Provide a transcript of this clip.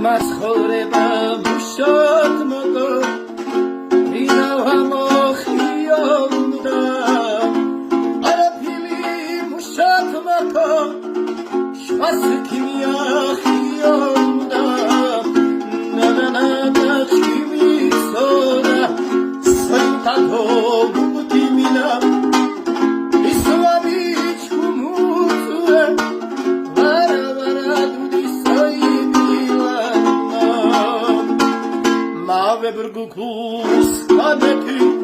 მაცხოვრება მუშოთ მოკო ვირავა მოხიონდა არაფილი მუშოთ მოკო შვას ქიმია ხიონდა ნანანა ქიმი სოდა სანტადო მუტიმინა ისლამიჩ კუმუწე Brgukus kadeti